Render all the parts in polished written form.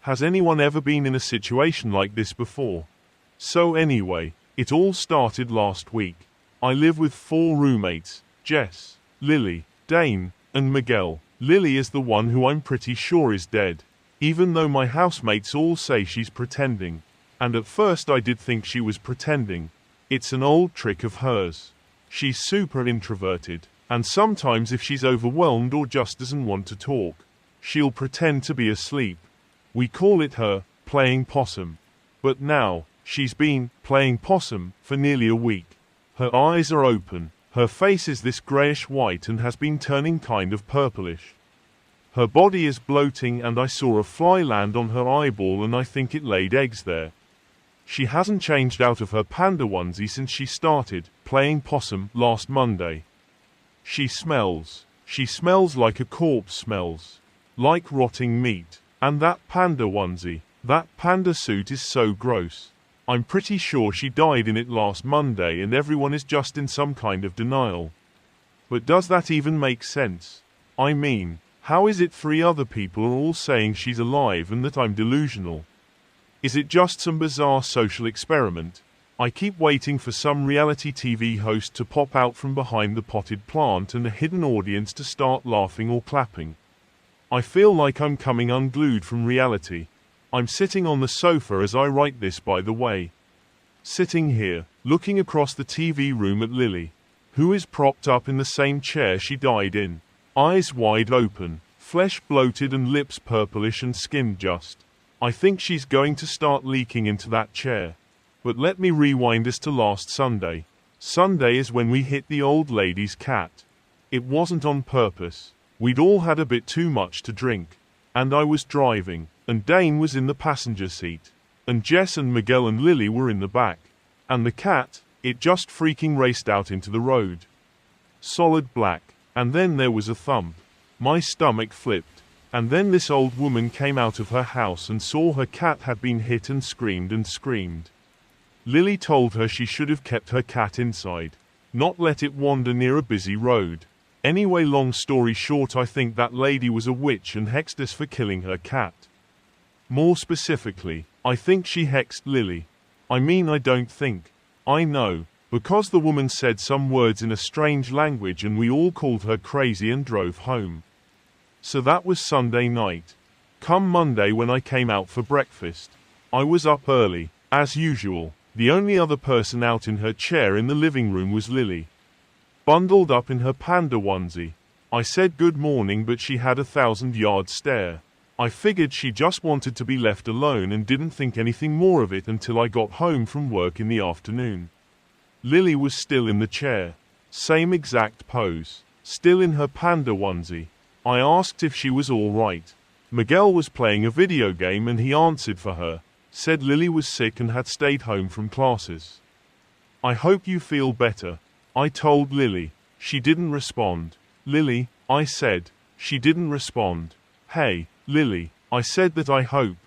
Has anyone ever been in a situation like this before? So anyway, it all started last week. I live with 4 roommates, Jess, Lily, Dane, and Miguel. Lily is the one who I'm pretty sure is dead, even though my housemates all say she's pretending. And at first I did think she was pretending. It's an old trick of hers. She's super introverted, and sometimes if she's overwhelmed or just doesn't want to talk, she'll pretend to be asleep. We call it her playing possum. But now, she's been playing possum for nearly a week. Her eyes are open, her face is this greyish white and has been turning kind of purplish. Her body is bloating and I saw a fly land on her eyeball and I think it laid eggs there. She hasn't changed out of her panda onesie since she started playing possum last Monday. She smells like a corpse smells. Like rotting meat. And that panda onesie, that panda suit is so gross. I'm pretty sure she died in it last Monday and everyone is just in some kind of denial. But does that even make sense? I mean, how is it 3 other people are all saying she's alive and that I'm delusional? Is it just some bizarre social experiment? I keep waiting for some reality TV host to pop out from behind the potted plant and a hidden audience to start laughing or clapping. I feel like I'm coming unglued from reality. I'm sitting on the sofa as I write this, by the way. Sitting here, looking across the TV room at Lily, who is propped up in the same chair she died in. Eyes wide open, flesh bloated and lips purplish and skin just. I think she's going to start leaking into that chair. But let me rewind us to last Sunday. Sunday is when we hit the old lady's cat. It wasn't on purpose. We'd all had a bit too much to drink. And I was driving, and Dane was in the passenger seat. And Jess and Miguel and Lily were in the back. And the cat, it just freaking raced out into the road. Solid black. And then there was a thump. My stomach flipped. And then this old woman came out of her house and saw her cat had been hit and screamed and screamed. Lily told her she should have kept her cat inside, not let it wander near a busy road. Anyway, long story short, I think that lady was a witch and hexed us for killing her cat. More specifically, I think she hexed Lily. I mean, I don't think. I know, because the woman said some words in a strange language and we all called her crazy and drove home. So that was Sunday night. Come Monday, when I came out for breakfast, I was up early, as usual. The only other person out in her chair in the living room was Lily, bundled up in her panda onesie. I said good morning, but she had a 1,000-yard stare. I figured she just wanted to be left alone and didn't think anything more of it until I got home from work in the afternoon. Lily was still in the chair. Same exact pose. Still in her panda onesie. I asked if she was all right. Miguel was playing a video game and he answered for her. Said Lily was sick and had stayed home from classes. I hope you feel better. I told Lily. She didn't respond. Lily, I said. She didn't respond. Hey, Lily, I said that I hope.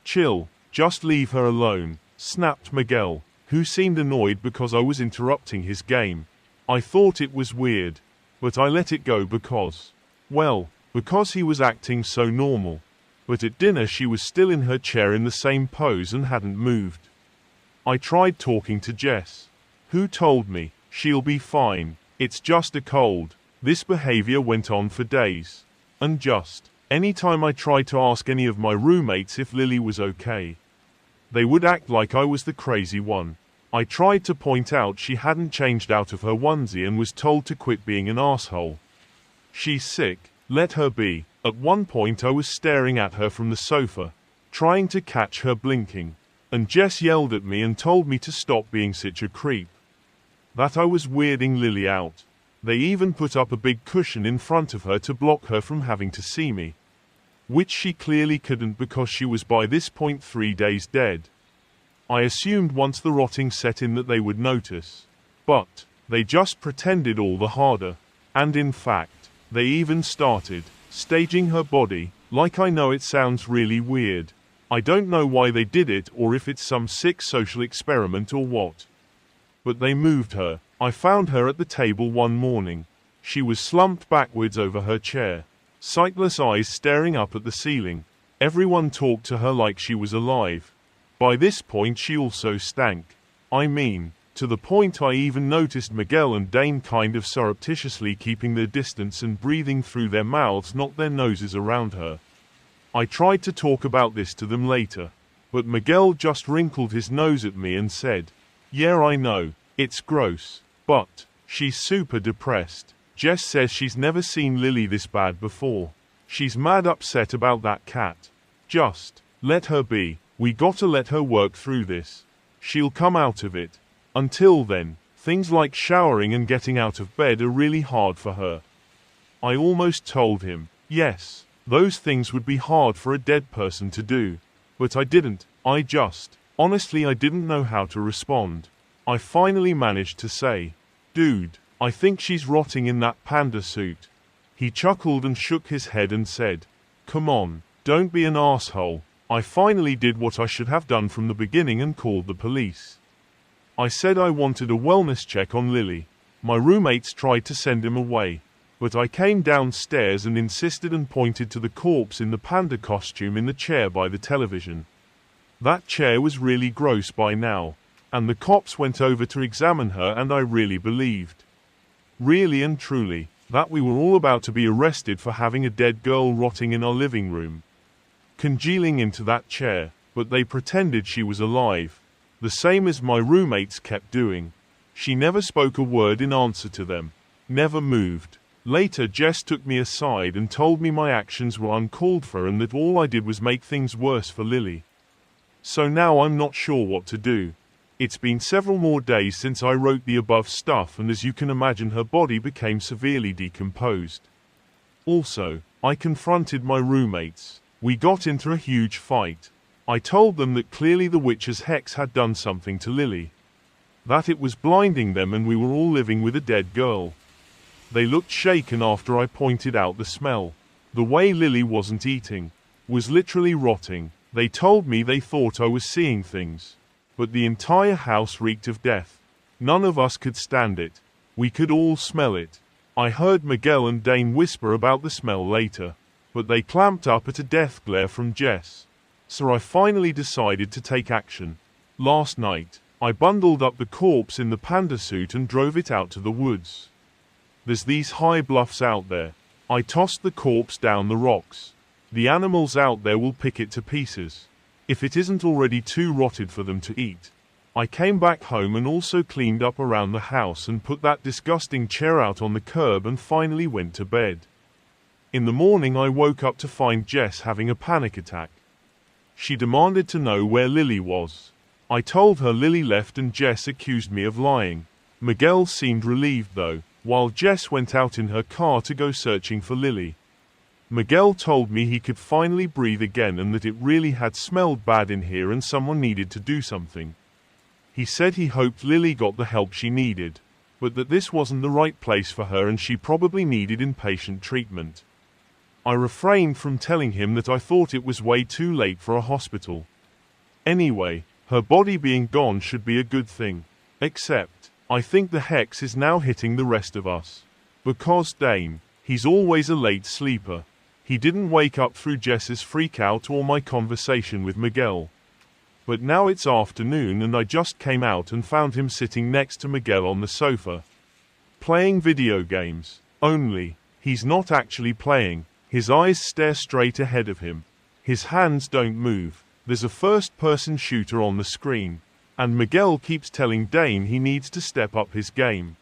Chill, just leave her alone, snapped Miguel, who seemed annoyed because I was interrupting his game. I thought it was weird, but I let it go because he was acting so normal. But at dinner she was still in her chair in the same pose and hadn't moved. I tried talking to Jess, who told me, she'll be fine, it's just a cold. This behavior went on for days. And anytime I tried to ask any of my roommates if Lily was okay, they would act like I was the crazy one. I tried to point out she hadn't changed out of her onesie and was told to quit being an asshole. She's sick, let her be. At one point I was staring at her from the sofa, trying to catch her blinking, and Jess yelled at me and told me to stop being such a creep. That I was weirding Lily out. They even put up a big cushion in front of her to block her from having to see me, which she clearly couldn't because she was by this point 3 days dead. I assumed once the rotting set in that they would notice, but they just pretended all the harder. And in fact, they even started staging her body. Like, I know it sounds really weird. I don't know why they did it or if it's some sick social experiment or what. But they moved her. I found her at the table one morning. She was slumped backwards over her chair, sightless eyes staring up at the ceiling. Everyone talked to her like she was alive. By this point she also stank. I mean, to the point I even noticed Miguel and Dane kind of surreptitiously keeping their distance and breathing through their mouths, not their noses, around her. I tried to talk about this to them later, but Miguel just wrinkled his nose at me and said, "Yeah, I know, it's gross, but she's super depressed. Jess says she's never seen Lily this bad before. She's mad upset about that cat. Just let her be. We gotta let her work through this. She'll come out of it. Until then, things like showering and getting out of bed are really hard for her." I almost told him, yes, those things would be hard for a dead person to do. But I didn't. Honestly, I didn't know how to respond. I finally managed to say, "Dude, I think she's rotting in that panda suit." He chuckled and shook his head and said, "Come on, don't be an asshole." I finally did what I should have done from the beginning and called the police. I said I wanted a wellness check on Lily. My roommates tried to send him away, but I came downstairs and insisted and pointed to the corpse in the panda costume in the chair by the television. That chair was really gross by now, and the cops went over to examine her, and I really believed, really and truly, that we were all about to be arrested for having a dead girl rotting in our living room, congealing into that chair, but they pretended she was alive. The same as my roommates kept doing. She never spoke a word in answer to them. Never moved. Later Jess took me aside and told me my actions were uncalled for and that all I did was make things worse for Lily. So now I'm not sure what to do. It's been several more days since I wrote the above stuff, and as you can imagine, her body became severely decomposed. Also, I confronted my roommates. We got into a huge fight. I told them that clearly the witch's hex had done something to Lily. That it was blinding them and we were all living with a dead girl. They looked shaken after I pointed out the smell. The way Lily wasn't eating, was literally rotting. They told me they thought I was seeing things. But the entire house reeked of death. None of us could stand it. We could all smell it. I heard Miguel and Dane whisper about the smell later, but they clamped up at a death glare from Jess. So I finally decided to take action. Last night, I bundled up the corpse in the panda suit and drove it out to the woods. There's these high bluffs out there. I tossed the corpse down the rocks. The animals out there will pick it to pieces, if it isn't already too rotted for them to eat. I came back home and also cleaned up around the house and put that disgusting chair out on the curb and finally went to bed. In the morning I woke up to find Jess having a panic attack. She demanded to know where Lily was. I told her Lily left and Jess accused me of lying. Miguel seemed relieved though, while Jess went out in her car to go searching for Lily. Miguel told me he could finally breathe again and that it really had smelled bad in here and someone needed to do something. He said he hoped Lily got the help she needed, but that this wasn't the right place for her and she probably needed inpatient treatment. I refrained from telling him that I thought it was way too late for a hospital. Anyway, her body being gone should be a good thing. Except, I think the hex is now hitting the rest of us. Because Dane, he's always a late sleeper. He didn't wake up through Jess's freakout or my conversation with Miguel. But now it's afternoon and I just came out and found him sitting next to Miguel on the sofa, playing video games. Only, he's not actually playing. His eyes stare straight ahead of him. His hands don't move. There's a first-person shooter on the screen, and Miguel keeps telling Dane he needs to step up his game.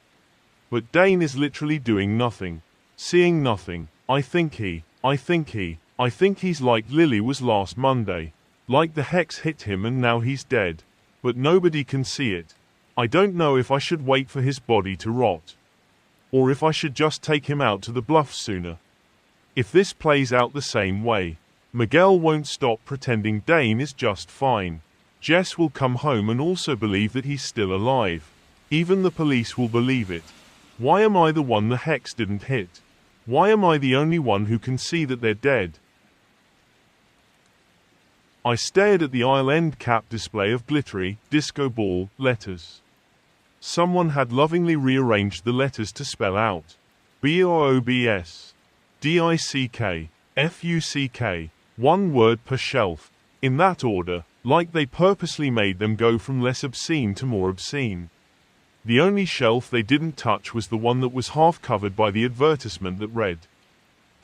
But Dane is literally doing nothing, seeing nothing. I think he's like Lily was last Monday. Like the hex hit him and now he's dead. But nobody can see it. I don't know if I should wait for his body to rot, or if I should just take him out to the bluff sooner. If this plays out the same way, Miguel won't stop pretending Dane is just fine. Jess will come home and also believe that he's still alive. Even the police will believe it. Why am I the one the hex didn't hit? Why am I the only one who can see that they're dead? I stared at the aisle end cap display of glittery, disco ball, letters. Someone had lovingly rearranged the letters to spell out BOOBS, DICK, FUCK, One word per shelf. In that order, like they purposely made them go from less obscene to more obscene. The only shelf they didn't touch was the one that was half covered by the advertisement that read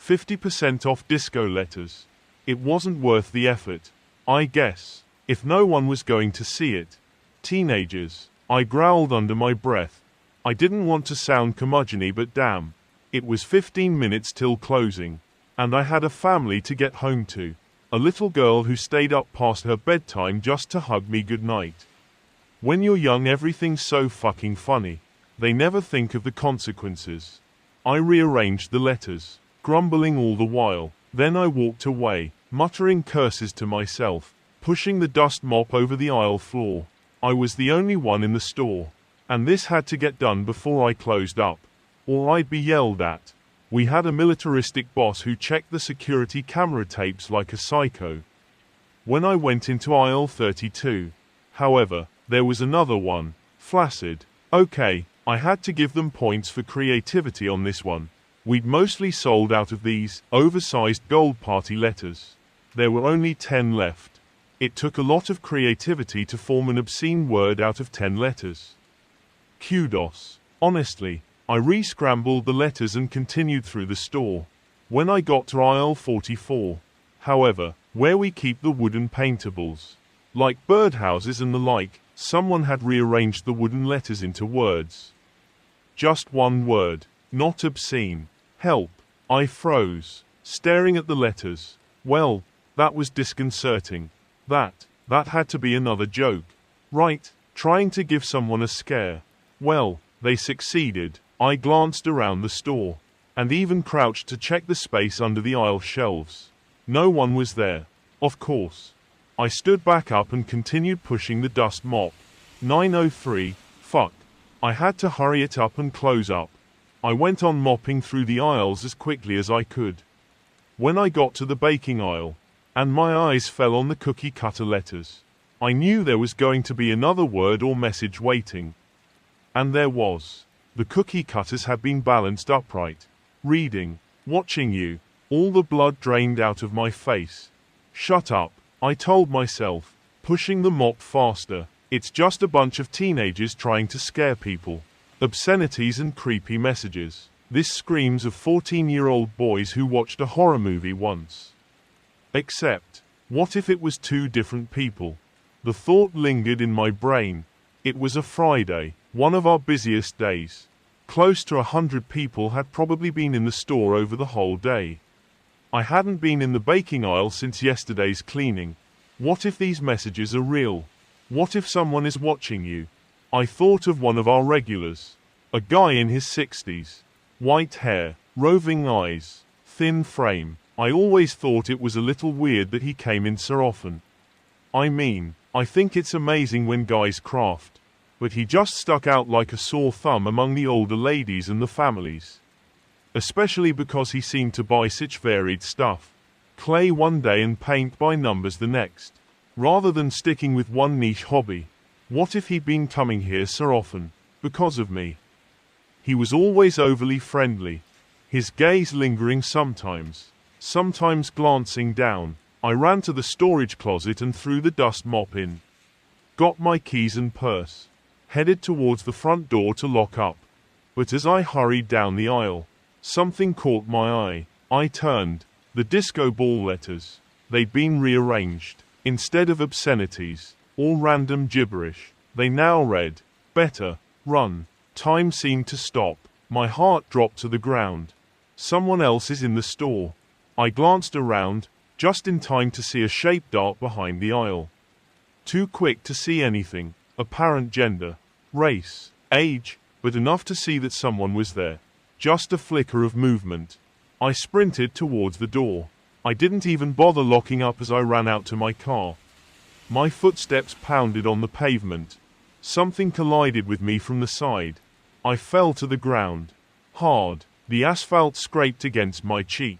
50% off disco letters. It wasn't worth the effort, I guess, if no one was going to see it. Teenagers, I growled under my breath. I didn't want to sound curmudgeon-y, but damn. It was 15 minutes till closing, and I had a family to get home to. A little girl who stayed up past her bedtime just to hug me goodnight. When you're young, everything's so fucking funny. They never think of the consequences. I rearranged the letters, grumbling all the while. Then I walked away, muttering curses to myself, pushing the dust mop over the aisle floor. I was the only one in the store, and this had to get done before I closed up, or I'd be yelled at. We had a militaristic boss who checked the security camera tapes like a psycho. When I went into aisle 32, however, there was another one, flaccid. Okay, I had to give them points for creativity on this one. We'd mostly sold out of these oversized gold party letters. There were only 10 left. It took a lot of creativity to form an obscene word out of 10 letters. Kudos. Honestly, I re-scrambled the letters and continued through the store. When I got to aisle 44, however, where we keep the wooden paintables, like birdhouses and the like, someone had rearranged the wooden letters into words. Just one word, not obscene. Help. I froze, staring at the letters. Well, that was disconcerting. That had to be another joke. Right, trying to give someone a scare. Well, they succeeded. I glanced around the store, and even crouched to check the space under the aisle shelves. No one was there. Of course. I stood back up and continued pushing the dust mop. 9:03, fuck. I had to hurry it up and close up. I went on mopping through the aisles as quickly as I could. When I got to the baking aisle, and my eyes fell on the cookie cutter letters, I knew there was going to be another word or message waiting. And there was. The cookie cutters had been balanced upright. Reading, watching you, all the blood drained out of my face. Shut up, I told myself, pushing the mop faster. It's just a bunch of teenagers trying to scare people. Obscenities and creepy messages. This screams of 14-year-old boys who watched a horror movie once. Except, what if it was two different people? The thought lingered in my brain. It was a Friday, one of our busiest days. Close to 100 people had probably been in the store over the whole day. I hadn't been in the baking aisle since yesterday's cleaning. What if these messages are real? What if someone is watching you? I thought of one of our regulars. A guy in his 60s. White hair, roving eyes, thin frame. I always thought it was a little weird that he came in so often. I mean, I think it's amazing when guys craft. But he just stuck out like a sore thumb among the older ladies and the families. Especially because he seemed to buy such varied stuff. Clay one day and paint by numbers the next. Rather than sticking with one niche hobby. What if he'd been coming here so often, because of me? He was always overly friendly. His gaze lingering sometimes glancing down. I ran to the storage closet and threw the dust mop in. Got my keys and purse. Headed towards the front door to lock up. But as I hurried down the aisle, something caught my eye. I turned. The disco ball letters. They'd been rearranged. Instead of obscenities, all random gibberish, they now read, "Better, run." Time seemed to stop. My heart dropped to the ground. Someone else is in the store. I glanced around, just in time to see a shape dart behind the aisle. Too quick to see anything, apparent gender, race, age, but enough to see that someone was there. Just a flicker of movement. I sprinted towards the door. I didn't even bother locking up as I ran out to my car. My footsteps pounded on the pavement. Something collided with me from the side. I fell to the ground. Hard. The asphalt scraped against my cheek.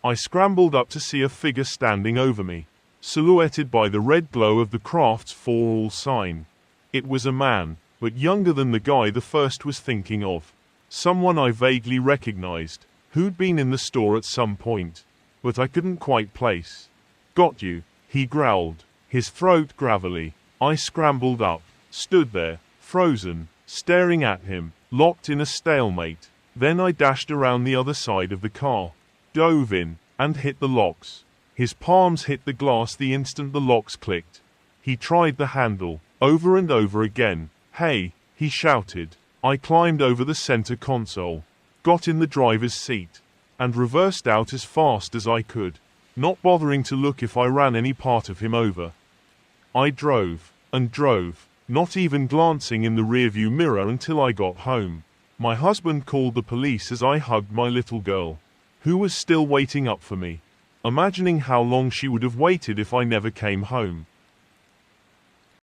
I scrambled up to see a figure standing over me, silhouetted by the red glow of the Crafts for All sign. It was a man, but younger than the guy the first was thinking of. Someone I vaguely recognized, who'd been in the store at some point. But I couldn't quite place. Got you, he growled, his throat gravelly. I scrambled up, stood there, frozen, staring at him, locked in a stalemate. Then I dashed around the other side of the car, dove in, and hit the locks. His palms hit the glass the instant the locks clicked. He tried the handle, over and over again. Hey, he shouted. I climbed over the center console, got in the driver's seat, and reversed out as fast as I could, not bothering to look if I ran any part of him over. I drove, and drove, not even glancing in the rearview mirror until I got home. My husband called the police as I hugged my little girl, who was still waiting up for me, imagining how long she would have waited if I never came home.